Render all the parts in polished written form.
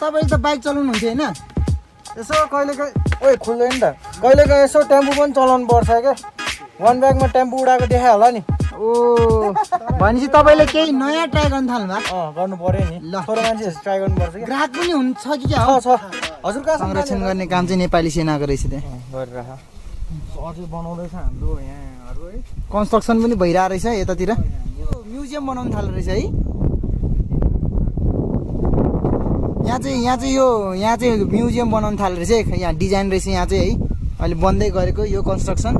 तपाईले त बाइक चलाउनु हुन्थ्यो हैन यसो कहिले ओइ खुल्दैन त कहिले कहिले यसो टेम्पो पनि चलाउनु पर्छ के वन ब्यागमा टेम्पो उडाएको देखायो होला नि ओ भनेपछि तपाईले केही नयाँ ट्राई गर्न थाल्नु भएको गर्नु पर्यो नि ल छोरो मान्छे ट्राई गर्नु पर्छ के ग्राहक पनि हुन्छ कि क्या हो छ हजुर कहाँ संरक्षण गर्ने काम चाहिँ नेपाली सेनाको रहेछ त्यहाँ गरिरह अझै बनाउँदैछ हाम्रो यहाँहरु है कन्स्ट्रक्सन पनि भइरहेको रहेछ यतातिर म्युजियम बनाउन थाल्नु रहेछ है यहाँ चाहिँ म्युजियम बनाउन थाल्नु रहेछ यहाँ डिजाइन रहेछ यहाँ चाहिँ है अहिले बन्दै गरेको यो कन्स्ट्रक्सन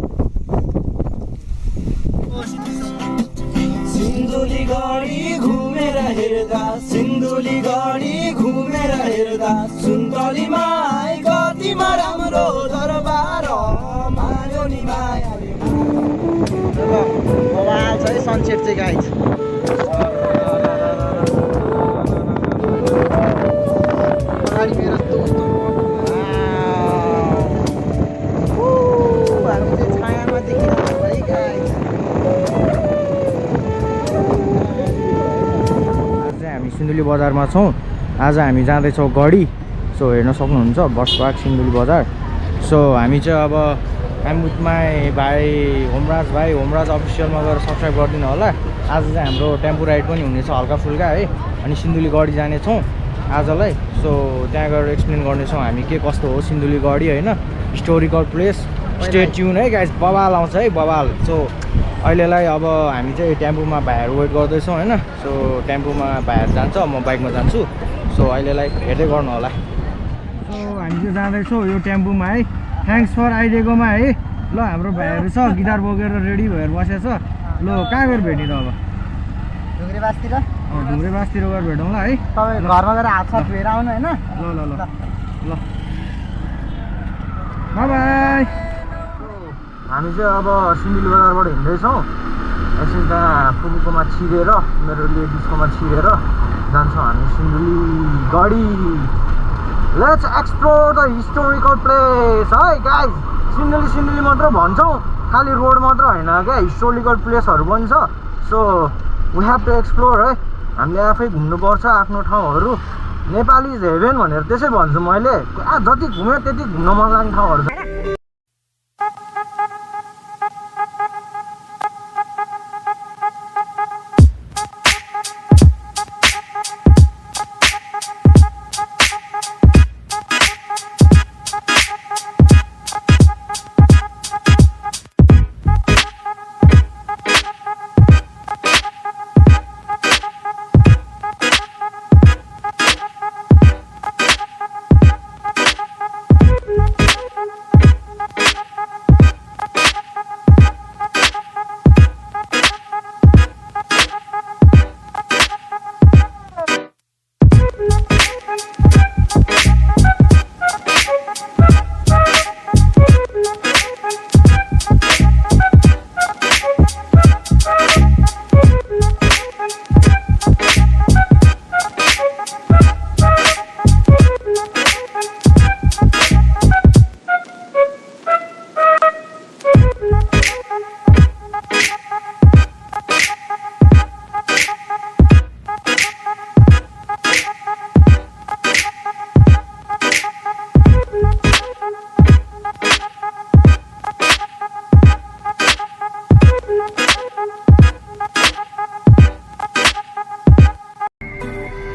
सिन्धुली गढी घुमेर हेर्दा सुन्तलीमा कतिमा राम्रो दरबार मायो नि मायाले बवाल छ है सनसेट चाहिँ गाइज अगाडि मेरो दोस्त हामी चाहिँ छायामा देखिरहेको है गाइज हामी सिन्धुली बजारमा छौँ आज हामी जाँदैछौँ गढी सो हेर्न सक्नुहुन्छ बस पार्क सिन्धुली बजार सो हामी चाहिँ अब आइम विथ माई भाइ होमराज अफिसियलमा गएर सब्सक्राइब गरिदिनु होला आज चाहिँ हाम्रो टेम्पो राइड पनि हुनेछ हल्का फुल्का है अनि सिन्धुली गढी जानेछौँ आजलाई सो त्यहाँ गएर एक्सप्लेन गर्नेछौँ हामी के कस्तो हो सिन्धुली गढी होइन हिस्टोरिकल प्लेस स्टे ट्युन है गाइस बवाल आउँछ है बवाल सो अहिलेलाई अब हामी चाहिँ टेम्पोमा भाइहरू वेट गर्दैछौँ होइन सो टेम्पोमा भाइहरू जान्छ म बाइकमा जान्छु सो अहिलेलाई हेर्दै गर्नु होला सो हामी चाहिँ जाँदैछौँ यो टेम्पोमा है थ्याङ्क्स फर आइदिएकोमा है ल हाम्रो भाइहरू छ गिटार बोकेर रेडी भएर बसेछ ल कहाँ गएर भेट्ने त अब ढुङ्ग्रेबासतिर ढुङ्ग्रेबासतिर गएर भेटौँ ल है तपाईँ घरमा गएर हात साथ धोएर आउनु होइन ल बाई हामी चाहिँ अब सिन्धुली बजारबाट हिँड्दैछौँ एकछिन त्यहाँ पुगुकोमा छिरेर मेरो लेडिजकोमा छिरेर जान्छौँ हामी सिन्धुली गढी let's explore the historical place है गाइज सिन्धुली मात्र भन्छौँ खालि रोड मात्र होइन क्या हिस्टोरिकल प्लेसहरू पनि छ so we have to explore है हामीले आफै घुम्नुपर्छ आफ्नो ठाउँहरू नेपाली हेभेन भनेर त्यसै भन्छु मैले जति घुम्यो त्यति घुम्न मन लाग्ने ठाउँहरू छ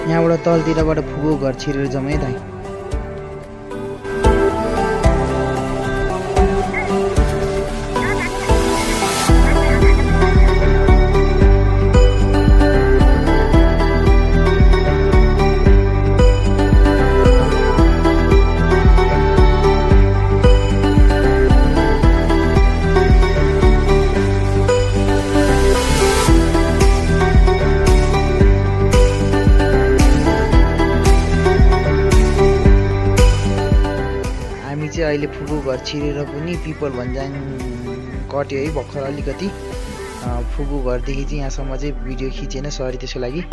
यहाँबाट तलतिरबाट फुगो घर छिरेर जम्मै दाइ अहिले फुगो घर छिरेर पनि पिपल भन्ज्याङ कट्यो है भर्खर अलिकति फुगो घरदेखि चाहिँ यहाँसम्म चाहिँ भिडियो खिचेन सरी त्यसको लागि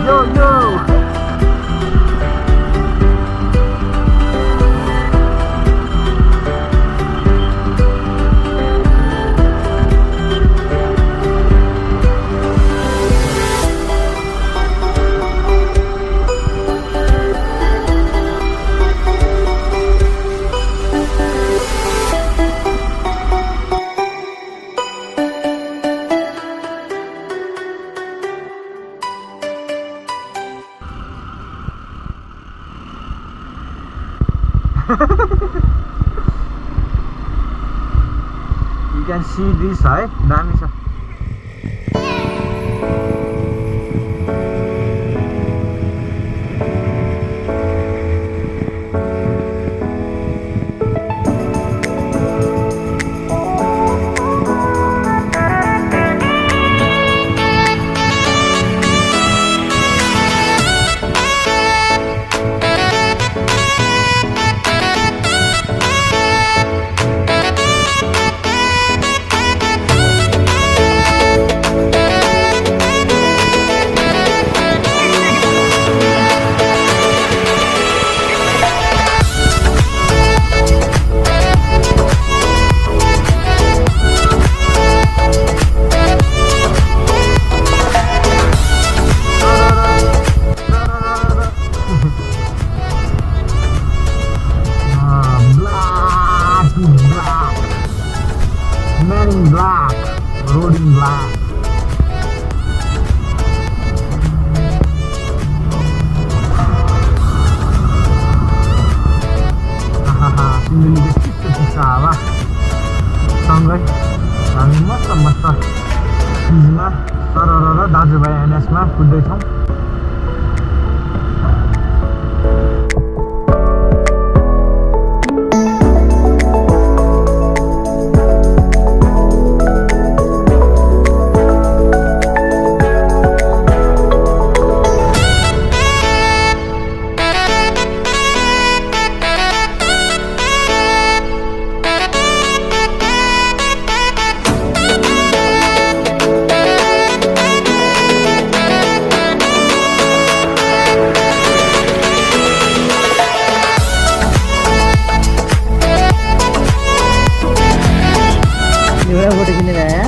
Yo You can see this है दामी छ Man in black, road in black. सिन्धुलीको चिसो चिसो हावा सँगै हामी मस्त मस्त चिजमा सरर दाजुभाइ एनएसमा कुद्दैछौँ फोटो खिच्ने भए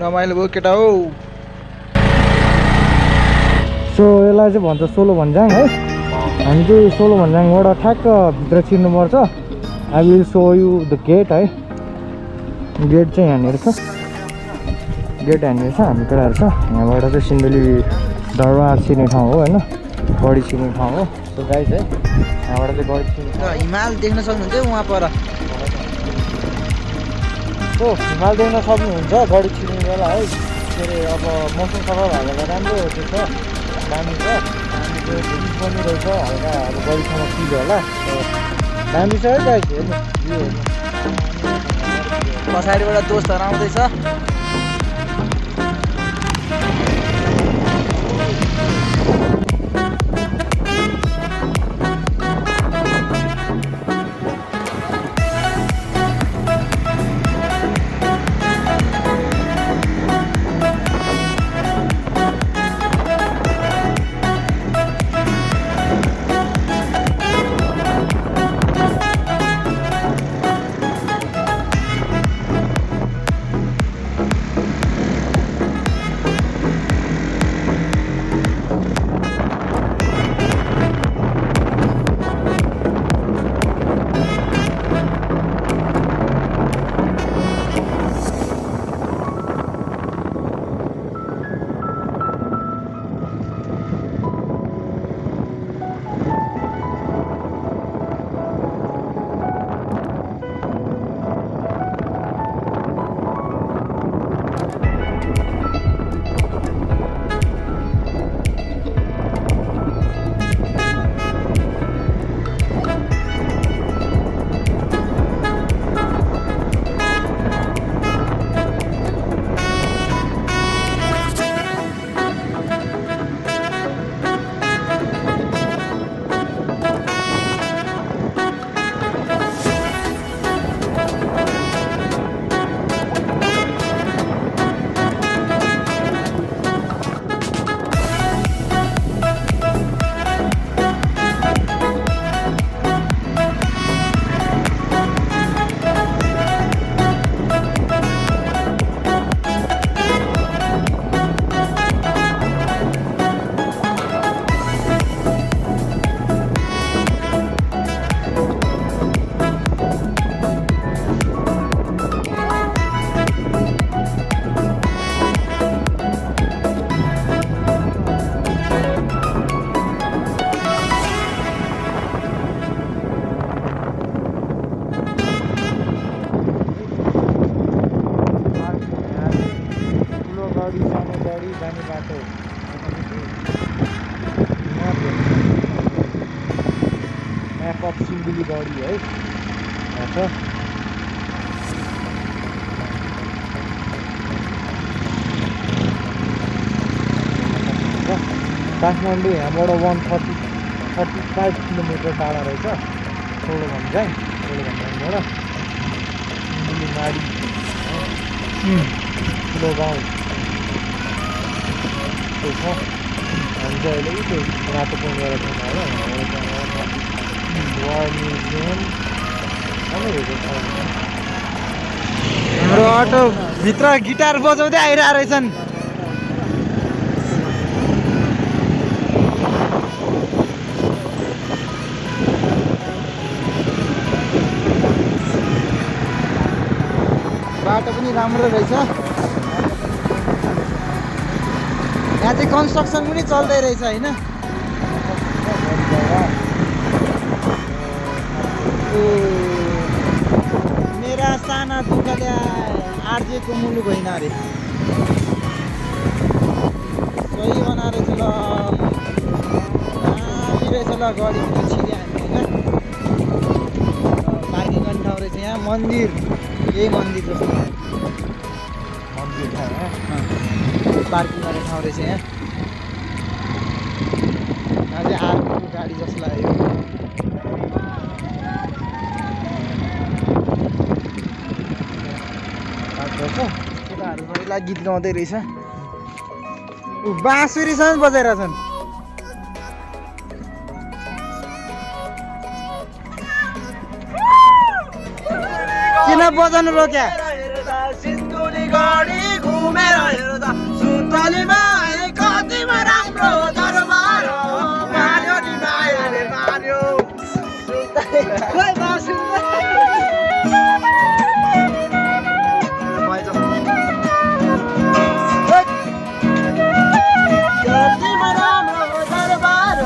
रमाइलो भयो केटा हो सो यसलाई चाहिँ भन्छ सोलो भन्ज्याङ है हामी चाहिँ सोलो भन्ज्याङबाट ठ्याक्क भित्र छिर्नुपर्छ I will show you the gate है गेट चाहिँ यहाँनिर छ गेट यहाँनिर छ हामी केटाहरू छ यहाँबाट चाहिँ सिन्धुली दरबार छिर्ने ठाउँ हो होइन गढी छिर्ने ठाउँ हो सो गाइस है यहाँबाट चाहिँ गढी छिर्ने हिमाल देख्न सक्नुहुन्छ उहाँ पर हो हिमाल देख्न सक्नुहुन्छ गढी छिर्ने बेला है के अरे अब मौसम सफा भएर राम्रो त्यो छ दामी छ दामीको भ्यू पनि रहेछ हल्का अब गढीसँग चिज होला दामी छ है गाइस हेर्नु भ्यू हेर्नु पछाडिबाट दोस्तहरू आउँदैछ जाने बाटो म्याप अफ सिन्धुलीगढी है छ काठमाडौँ यहाँबाट 135 किलोमिटर टाढा रहेछ सोलोभन्ज्याङ सोलोभन्ज्याङबाट सिन्धुलीमाडी ठुलो गाउँ त्यो छ हामी चाहिँ अहिले त्यो रातो पुल गएर जाउँ होला वार म्युजियम हाम्रो अटो भित्र गिटार बजाउँदै आइरहेको रहेछन् बाटो पनि राम्रो रहेछ यहाँ चाहिँ कन्स्ट्रक्सन पनि चल्दै रहेछ होइन मेरा साना दुःखले आर्जेको मुलुक होइन अरे सही बना रहेछ ल रहेछ ल गाडी छिरे हामी होइन पार्किङ गर्ने ठाउँ रहेछ यहाँ मन्दिर यही मन्दिर जस्तो मन्दिर ठाउँ पार्किङ गर्ने ठाउँ रहेछ यहाँ चाहिँ आर्मीको गाडी जस्तो लाग्यो केटाहरू पहिला गीत गाउँदै रहेछ बाँसुरीसम्म बजाइरहेछन् किन बजाउनु रोक्या सिन्धुलीगढी घुमेर हेर्दा सुन्तलीमा कतिमा राम्रो दरबार मार्यो नि मायाले मार्यो कतिमा राम्रो दरबार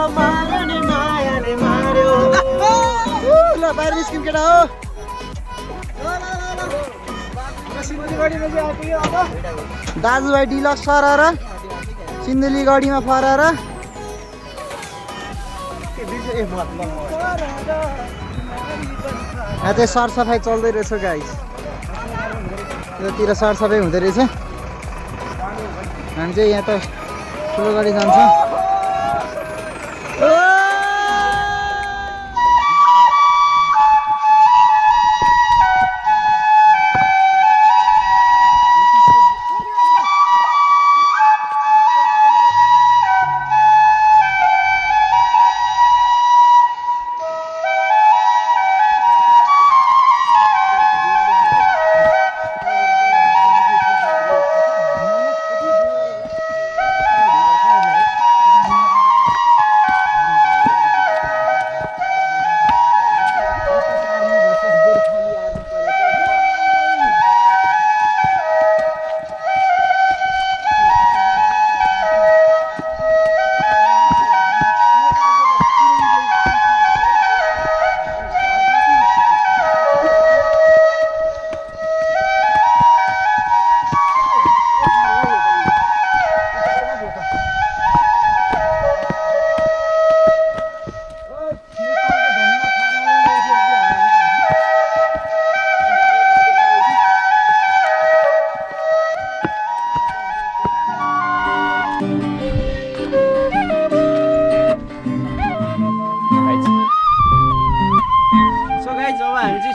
मार्यो नि मायाले मार्यो ल बाहिर निस्किम केटा हो दाजुभाइ डिलक्स फराएर सिन्धुलीगढीमा फराएर यहाँ चाहिँ सरसफाइ चल्दै रहेछ गाइस यतातिर सरसफाइ हुँदो रहेछ हामी चाहिँ यहाँ त ठुलो गाडी जान्छ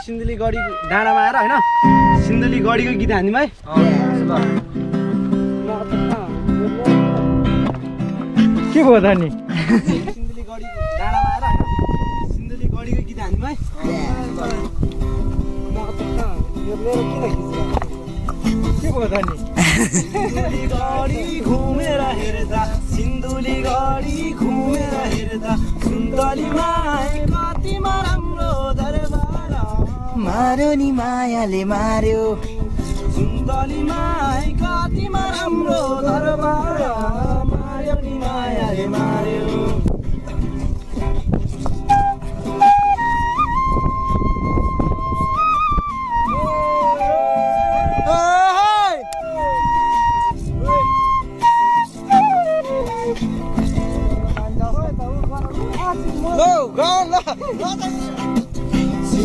सिन्धुलीगढी डाँडामा आएर होइन सिन्धुलीगढीको गीत हान्दिउँ है के भयो त नि सिन्धुलीगढी डाँडामा आएर सिन्धुलीगढीको गीत हान्दिउँ है के भयो त नि सिन्धुलीगढी घुमेर हेर्दा सिन्धुलीगढी घुमेर हेर्दा सुन्तलीमा कतिमा राम्रो दरबार मार्यो नि मायाले मार्यो सुन्तलीमा कतिमा राम्रो दरबार मार्यो नि मायाले मार्यो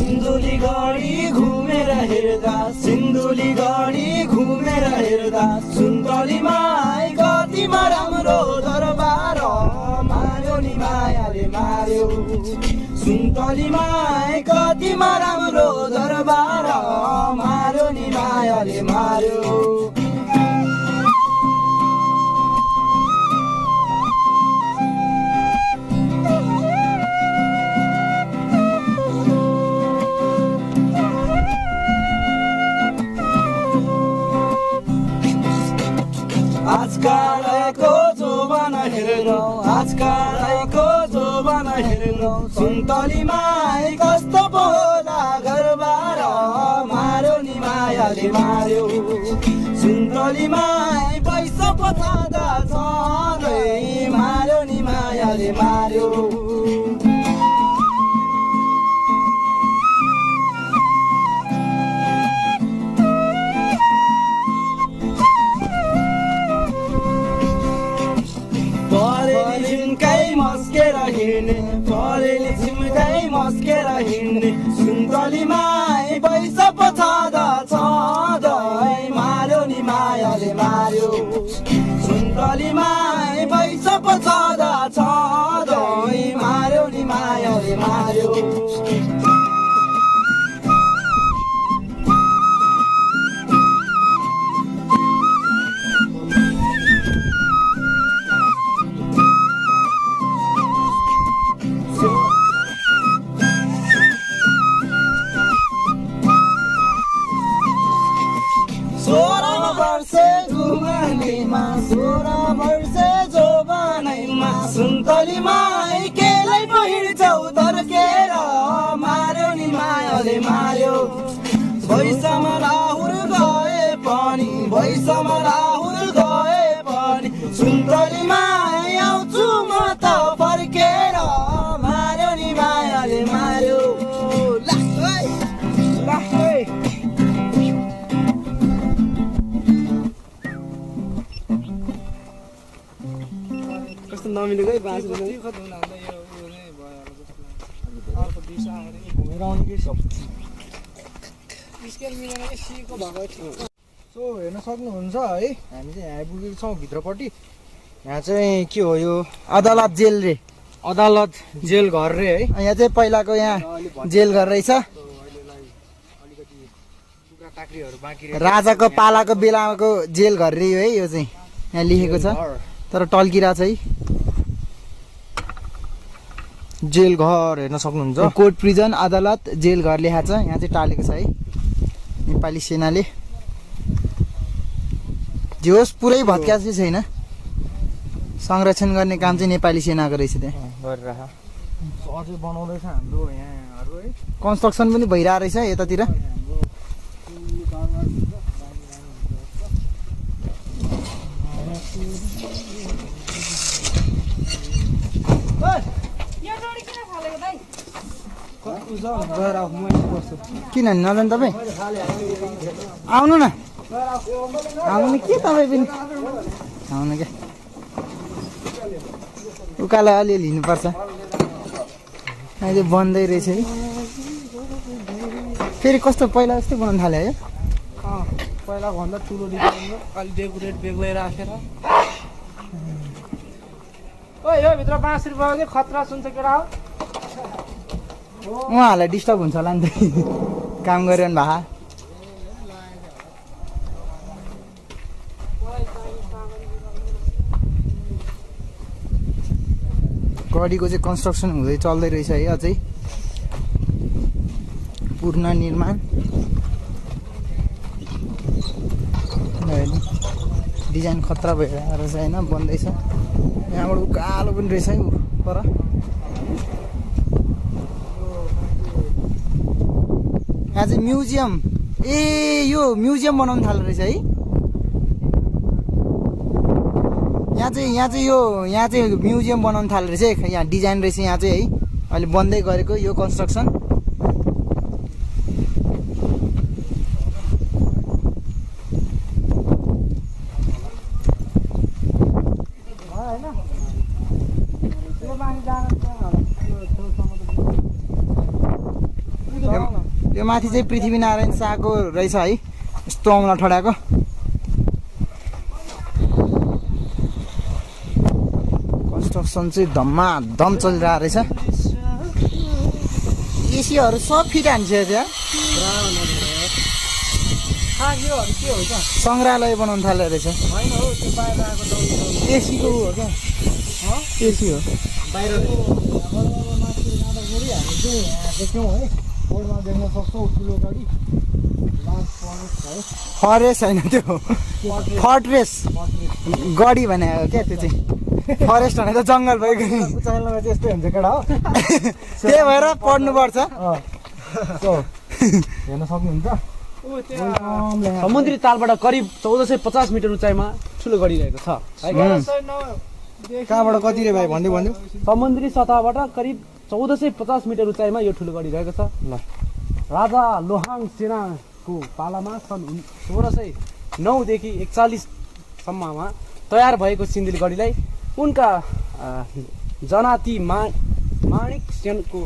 सिन्धुली गढी घुमेर हेर्दा सिन्धुली गढी घुमेर हेर्दा सुन्तलीमा कतिमा राम्रो दरबार मार्यो नि मायाले मार्यो सुन्तलीमा कतिमा राम्रो दरबार मार्यो नि मायाले मार्यो आजकालको जोबाना हेर्नु आजकालको जोबाना हेर्नु सुन्तलीमा कस्तो पो होला घरबार मार्यो नि मायाले मार्यो सुन्तलीमा पैसा पो छँदा छँदै मार्यो नि मायाले मार्यो परेली झिम्कै मस्केर हिँड्ने सुन्तलीमा पैसा पो छँदा छँदै मार्यो नि मायाले मार्यो सुन्तलीमा पैसा पो छँदा छँदै मार्यो नि मायाले मार्यो सुन्तलीमा केलाई पो हिँड्छौ तर्केर मार्यो नि मायाले मार्यो भैँसमा राहुल गए पनि भैँसमा राहुल गए पनि सुन्तलीमा आउँछु म त फर्केर मार्यो नि मायाले मार्यो कस्तो नमिलेको है बाँस सो हेर्न सक्नुहुन्छ है हामी चाहिँ यहाँ आइपुगेको छौँ भित्रपट्टि यहाँ चाहिँ के हो यो अदालत जेल रे अदालत जेल घर रे है यहाँ चाहिँ पहिलाको यहाँ जेल घर रहेछ राजाको पालाको बेलाको जेल घर रे है यो चाहिँ यहाँ लेखेको छ तर टल्किरहेको छ है जेल घर हेर्न सक्नुहुन्छ कोर्ट प्रिजन अदालत जेल घर लेखाएको छ यहाँ चाहिँ टालेको छ है नेपाली सेनाले जे होस् पुरै भत्काएको चाहिँ छैन संरक्षण गर्ने काम चाहिँ नेपाली सेनाको रहेछ त्यहाँ गरेर अझै बनाउँदैछ हाम्रो यहाँहरू है कन्स्ट्रक्सन पनि भइरहेको रहेछ यतातिर किन नजानु तपाईँ आउनु न आउनु के तपाईँ पनि आउनु क्या उकालो अलिअलि हिँड्नुपर्छ अहिले बन्दै रहेछ है फेरि कस्तो पहिला जस्तै बनाउनु थाल्यो है पहिला भन्दा ठुलो डिजाइन अलि डेकोरेट बेग्लै राखेर ओइ यो भित्र 5 रुपैयाँ खतरा सुन्छ केटा हो उहाँहरूलाई डिस्टर्ब हुन्छ होला नि त काम गरिरहनु भए गढीको चाहिँ कन्स्ट्रक्सन हुँदै चल्दै रहेछ है अझै पूर्ण निर्माण डिजाइन खतरा भएर रहेछ होइन बन्दैछ यहाँबाट उकालो पनि रहेछ है पर यहाँ चाहिँ म्युजियम यो म्युजियम बनाउनु थाल्दो रहेछ है यहाँ चाहिँ म्युजियम बनाउनु थाल्दो रहेछ है यहाँ डिजाइन रहेछ यहाँ चाहिँ है अहिले बन्दै गरेको यो कन्स्ट्रक्सन यो माथि चाहिँ पृथ्वीनारायण शाहको रहेछ है यस्तो औँला ठडाको कन्स्ट्रक्सन चाहिँ धम्माधम चलिरहेको रहेछ एसीहरू सब फिट हान्छ त्यहाँ सङ्ग्रहालय बनाउनु थाल्यो रहेछ एसीको हो क्या एसी हो बाहिर देख्यौँ है बोर्डमा देख्न सक्छौँ ठुलो गाडी फरेस्ट होइन त्यो फर्ट्रेस गढी भने हो क्या त्यो चाहिँ फरेस्ट भने त जङ्गल भएको च्यानलमा चाहिँ यस्तै हुन्छ केटा हो त्यही भएर पढ्नुपर्छ हेर्न सक्नुहुन्छ समुद्री तालबाट करिब 1450 मिटर उचाइमा ठुलो गढी रहेको छ कहाँबाट कति रे भाइ भन्दै भन्यो समुद्री सतहबाट करिब 1450 मिटर उचाइमा यो ठुलो गढी रहेको छ ल राजा लोहाङ सेनाको पालामा सन् 1609 देखि 41 सम्ममा तयार भएको सिन्धुली गढीलाई उनका जनाती माणिक सेनको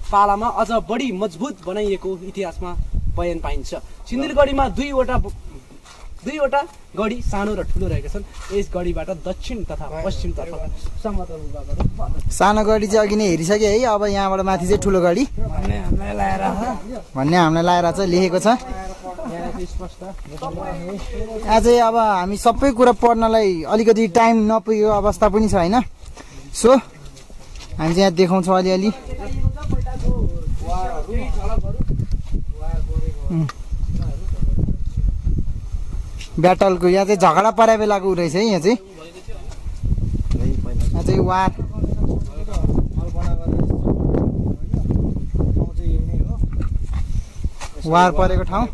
पालामा अझ बढी मजबुत बनाइएको इतिहासमा बयान पाइन्छ सिन्धुली गढीमा दुईवटा गढी सानो र ठुलो रहेका छन् यस गढीबाट दक्षिण तथा पश्चिमतर्फ समतल भूभागहरू सानो गढी चाहिँ अघि नै हेरिसक्यो है अब यहाँबाट माथि चाहिँ ठुलो गढी भन्ने हामीलाई लाएर चाहिँ लेखेको छ आज अब हामी सबै कुरा पढ्नलाई अलिकति टाइम नपुगेको अवस्था पनि छ होइन सो हामी चाहिँ यहाँ देखाउँछौँ अलिअलि ब्याटलको यहाँ चाहिँ झगडा परे बेलाको रहेछ है यहाँ चाहिँ वार वार परेको ठाउँ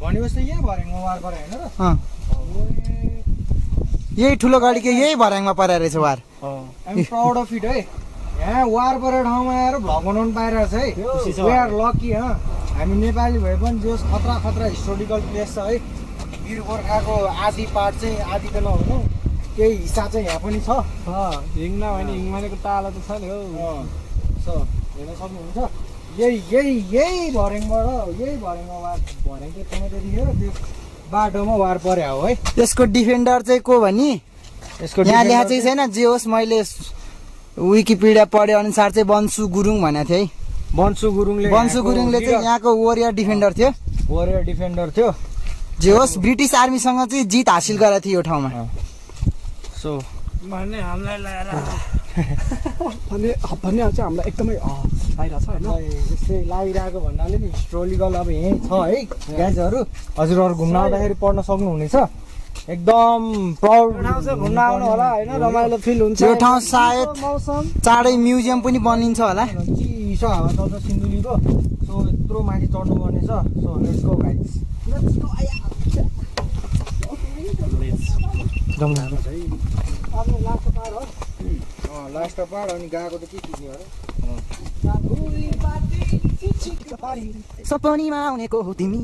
यही ठुलो गाडीको यही भर्याङमा परेको रहेछ वार प्राउड अफ इट है यहाँ वार परेको ठाउँमा आएर भ्लग बनाउनु पाइरहेको छ है वी आर लकी हामी नेपाली भए पनि जो खतरा हिस्टोरिकल प्लेस छ है वीर गोर्खाको आदि पार्ट चाहिँ आदि त नहुनु केही हिस्सा चाहिँ यहाँ पनि छ हिङमा होइन हिङमानेको ताला त छ नि हौ हेर्न सक्नुहुन्छ यही भर्याङबाट भर्याङमा वार भर्याङ चाहिँ त्यतिखेर त्यो बाटोमा वार पर्या हो है त्यसको डिफेन्डर चाहिँ को भनी यसको यहाँ लेखा चाहिँ छैन जे होस् मैले विकिपिडिया पढे अनुसार चाहिँ बन्सु गुरुङ भनेको थिएँ है बन्सु गुरुङले चाहिँ यहाँको वरियर डिफेन्डर थियो थियो जे होस् ब्रिटिस आर्मीसँग चाहिँ जित हासिल गरेको थियो यो ठाउँमा सो भन्ने हामीलाई लाएर भन्ने चाहिँ हामीलाई एकदमै लागिरहेको छ होइन यस्तै लागिरहेको भन्नाले नि हिस्टोरिकल अब यहीँ छ है गाइजहरू हजुरहरू घुम्न आउँदाखेरि पढ्न सक्नुहुनेछ एकदम प्राउड घुम्न आउनु होला होइन रमाइलो फिल हुन्छ यो ठाउँ सायद चाँडै म्युजियम पनि बनिन्छ होला चिसो हावा चल्छ सिन्धुलीको सो यत्रो माथि चढ्नु पर्ने छ so let's go guys last पार अनि गएको त के चिज्ने हो सपनीमा आउनेको हो तिमी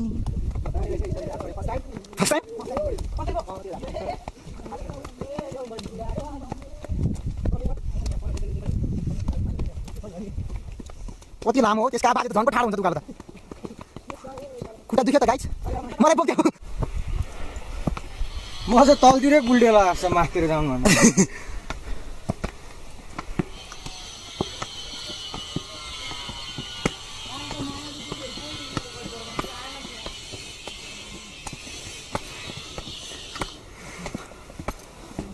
कति लामो हो त्यसका बाजे त झन्को ठाडो हुन्छ उकालो त खुट्टा दुख्यो त गाइस मलाई बोक्यो म चाहिँ तलतिरै गुल्डेला लाग्छ माथितिर जाउँ भन्दा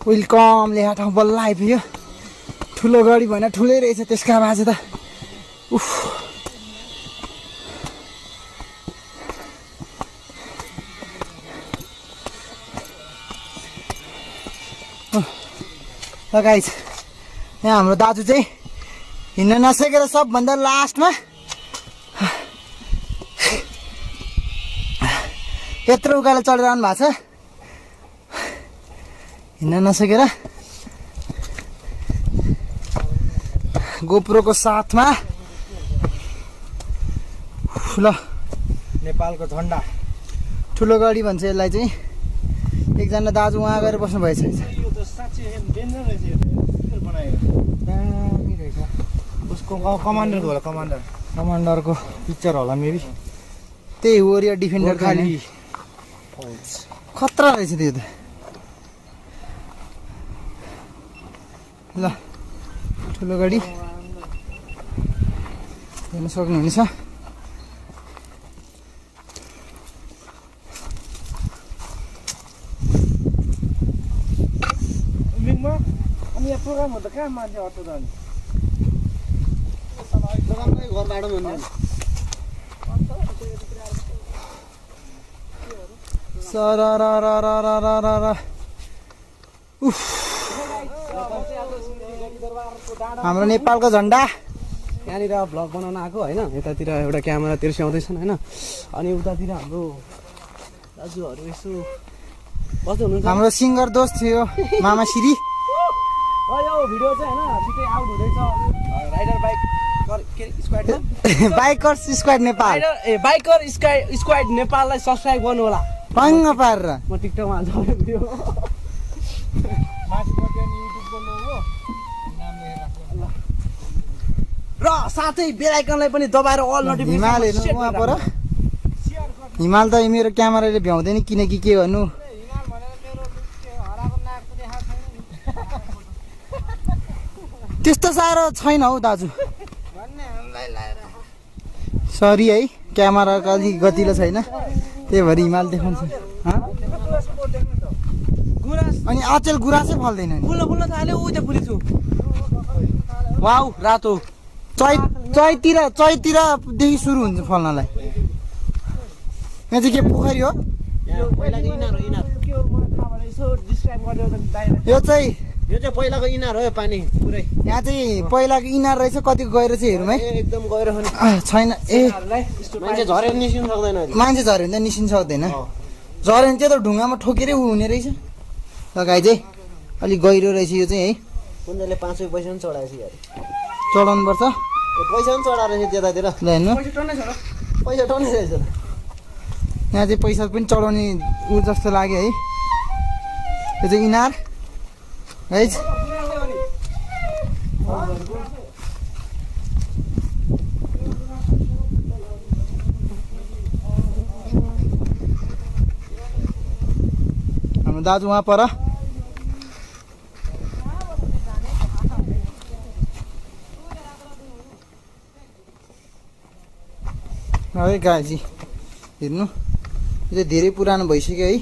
वेलकम लेखा ठाउँ बल्ल आइपुग्यो ठुलो गाडी भएन ठुलै रहेछ त्यसका बाजे त उफ ल गाइस यहाँ हाम्रो दाजु चाहिँ हिँड्न नसकेर सबभन्दा लास्टमा यत्रो उकालो चढेर आउनु भएको छ हिँड्न नसकेर गोप्रोको साथमा ल नेपालको झन्डा ठुलो गाडी भन्छ यसलाई चाहिँ एकजना दाजु उहाँ गएर बस्नु भएछ दामी रहेछ उसको कमान्डरको होला कमान्डरको पिक्चर होला मेबी त्यही वरियर डिफेन्डर खाली खतरा रहेछ त्यो त ल ठुलो गाडी हेर्न सक्नुहुनेछ अनि यहाँ प्रोग्राम हुँदा कहाँ मान्छे अटो जाने घरबाट भन्ने हाम्रो नेपालको झन्डा यहाँनिर भ्लग बनाउन आएको होइन यतातिर एउटा क्यामेरा तिर्स्याउँदैछन् होइन अनि उतातिर हाम्रो दाजुहरू यसो कस्तो हुनुहुन्छ हाम्रो सिङ्गर दोस्त थियो मामा श्री यो भिडियो चाहिँ होइन छिटै आउट हुँदैछ rider bike squad bikers squad Nepal biker squad नेपाललाई सब्सक्राइब गर्नु होला पङ्ग पारेर म टिकटकमा हाल्छु भिडियो र साथै बेल आइकनलाई पनि दबाएर अल हिमाल हेर्नु उहाँ पर हिमाल त मेरो क्यामेराले भ्याउँदैन किनकि के भन्नु त्यस्तो साह्रो छैन हौ दाजु सरी है क्यामेराको अलिक गतिलो छैन त्यही भएर हिमाल देखाउँछ अनि अचेल गुराँसै फल्दैन नि फुल्न थाल्यो ऊ त्यो फुलिछु वाउ रातो चैतिरदेखि सुरु हुन्छ फल्नलाई यहाँ चाहिँ के पोखरी हो यो चाहिँ पहिलाको इनार हो यो पानी पुरै यहाँ चाहिँ पहिलाको इनार रहेछ कति गएर चाहिँ हेरौँ है एकदम गएर छैन ए मान्छे झरेर निस्किनु सक्दैन मान्छे झऱ्यो भने त निस्किनु सक्दैन झऱ्यो भने चाहिँ त ढुङ्गामा ठोकेरै हुने रहेछ लगाइ चाहिँ अलिक गहिरो रहेछ यो चाहिँ है कुनले 5 पैसा पनि चढाएछ यार चढाउनु पर्छ पैसा पनि चढाएर रहेछ त्यतातिर ल हेर्नु पैसा टन्नै रहेछ यहाँ चाहिँ पैसा पनि चढाउने ऊ जस्तो लाग्यो है यो चाहिँ इनार है हाम्रो दाजु उहाँ पर है गाजी हेर्नु यो चाहिँ धेरै पुरानो भइसक्यो है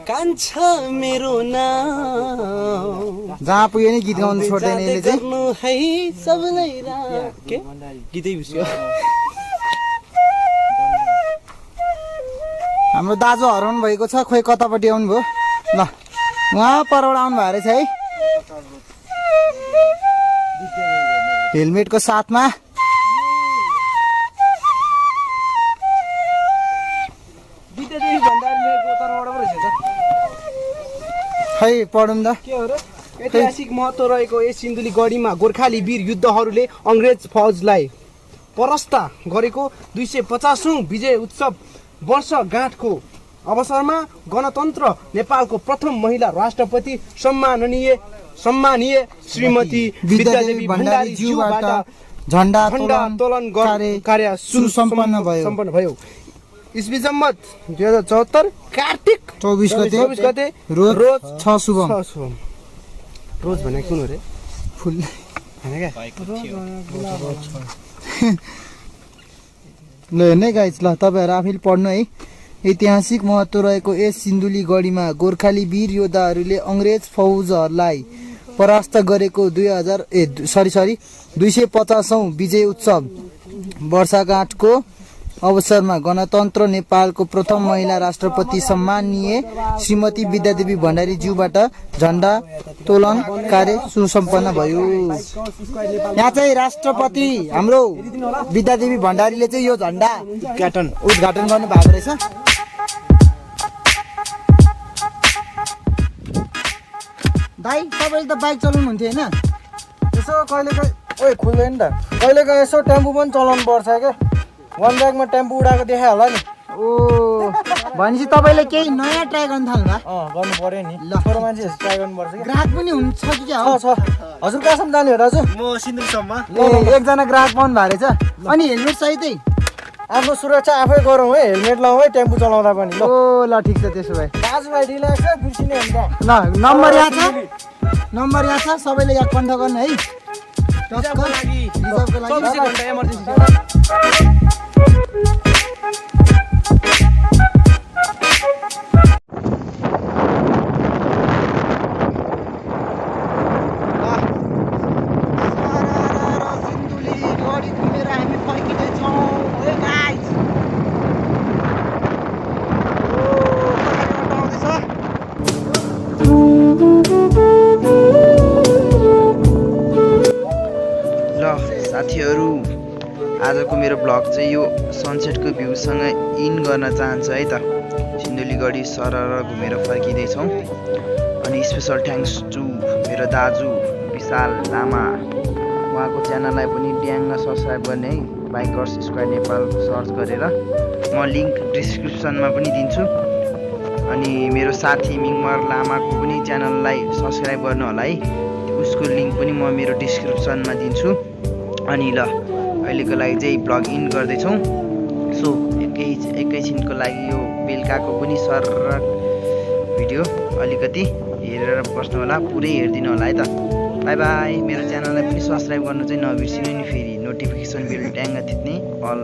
कान्छ मेरो नाम जहाँ पुग्यो नि गीत गाउनु छोड्दैन यसले चाहिँ है सबैलाई के गीतै बिर्स्यो हाम्रो दाजु हराउनु भएको छ खोइ कतापट्टि आउनुभयो ल उहाँ परबाट आउनु भएको रहेछ है हेलमेटको साथमा खै पढौँ त के हो र ऐतिहासिक महत्त्व रहेको यस सिन्धुली गढीमा गोर्खाली वीर युद्धहरूले अङ्ग्रेज फौजलाई परास्त गरेको 250औं विजय उत्सव वर्षगाँठको अवसरमा गणतन्त्र नेपालको प्रथम महिला राष्ट्रपति सम्माननीय श्रीमती विद्यादेवी भण्डारीज्यूबाट झण्डा तोलन कार्य सुसम्पन्न भयो। इस्वी सम्मत 2074 कार्तिक 24 गते रोज 6 शुभम रोज भने कुन हो रे फुल हैन के ल हेर्नै गाइस ल तपाईहरु आफैले पढ्नु है ऐतिहासिक महत्त्व रहेको यस सिन्धुली गढीमा गोर्खाली वीर योद्धाहरूले अङ्ग्रेज फौजहरूलाई परास्त गरेको 250औं विजय उत्सव वर्षगाँठको अवसरमा गणतन्त्र नेपालको प्रथम महिला राष्ट्रपति सम्माननीय श्रीमती विद्यादेवी भण्डारीज्यूबाट झण्डा तोलन कार्य सुसम्पन्न भयो। यहाँ चाहिँ राष्ट्रपति हाम्रो विद्यादेवी भण्डारीले चाहिँ यो झण्डा उद्घाटन गर्नु भएको रहेछ। दाइ तपाईँले त बाइक चलाउनु हुन्थ्यो होइन? यसो कहिलेकाहीँ ओइ खुल्दैन त कहिलेकाहीँ यसो टेम्पो पनि चलाउनु पर्छ क्या वन ब्यागमा टेम्पो उडाएको देखायो होला नि ओ भनेपछि तपाईँले केही नयाँ ट्राई गर्नु थाल्नु भयो गर्नु पर्यो नि ल। छोरो मान्छे ट्राई गर्नुपर्छ कि ग्राहक पनि हुन्छ कि क्या हो छ हजुर कहाँसम्म जाने हो दाजु म सिन्धुलीसम्म एकजना ग्राहक पाउनु भएको रहेछ अनि हेलमेट सहितै आफ्नो सुरक्षा आफै गरौँ है हेलमेट लाउँ है टेम्पो चलाउँदा पनि ल ओ ल ठिक छ त्यसो भए दाजुभाइ रिल्याक्स है बिर्सिने हुन्छ ल नम्बर यहाँ छ नम्बर यहाँ छ सबैले यहाँ कन्ट्याक्ट गर्नु है रिजर्भको लागि रिजर्भको लागि 24 घण्टा इमर्जेन्सी सेवा साथीहरू आजको मेरो ब्लग चाहिँ यो सनसेटको भ्यूसँग इन गर्न चाहन्छ है त सिन्धुलीगढी सरर घुमेर फर्किँदैछौँ अनि स्पेसल थ्याङ्क्स टु मेरो दाजु विशाल लामा उहाँको च्यानललाई पनि ड्याङ्ग सब्सक्राइब गर्ने है बाइकर्स स्क्वाड नेपाल सर्च गरेर म लिङ्क डिस्क्रिप्सनमा पनि दिन्छु अनि मेरो साथी मिङमर लामाको पनि च्यानललाई सब्सक्राइब गर्नु होला है उसको लिङ्क पनि म मेरो डिस्क्रिप्सनमा दिन्छु अनि ल अहिलेको लागि चाहिँ ब्लग इन गर्दैछौँ सो एकैछिनको लागि यो बेलुकाको पनि सर भिडियो अलिकति हेरेर बस्नु होला पुरै हेरिदिनु होला है त बाई बाई मेरो च्यानललाई पनि सब्सक्राइब गर्नु चाहिँ नबिर्सिनु नि फेरि नोटिफिकेसन बेल ट्याङ्ग थिच्ने अल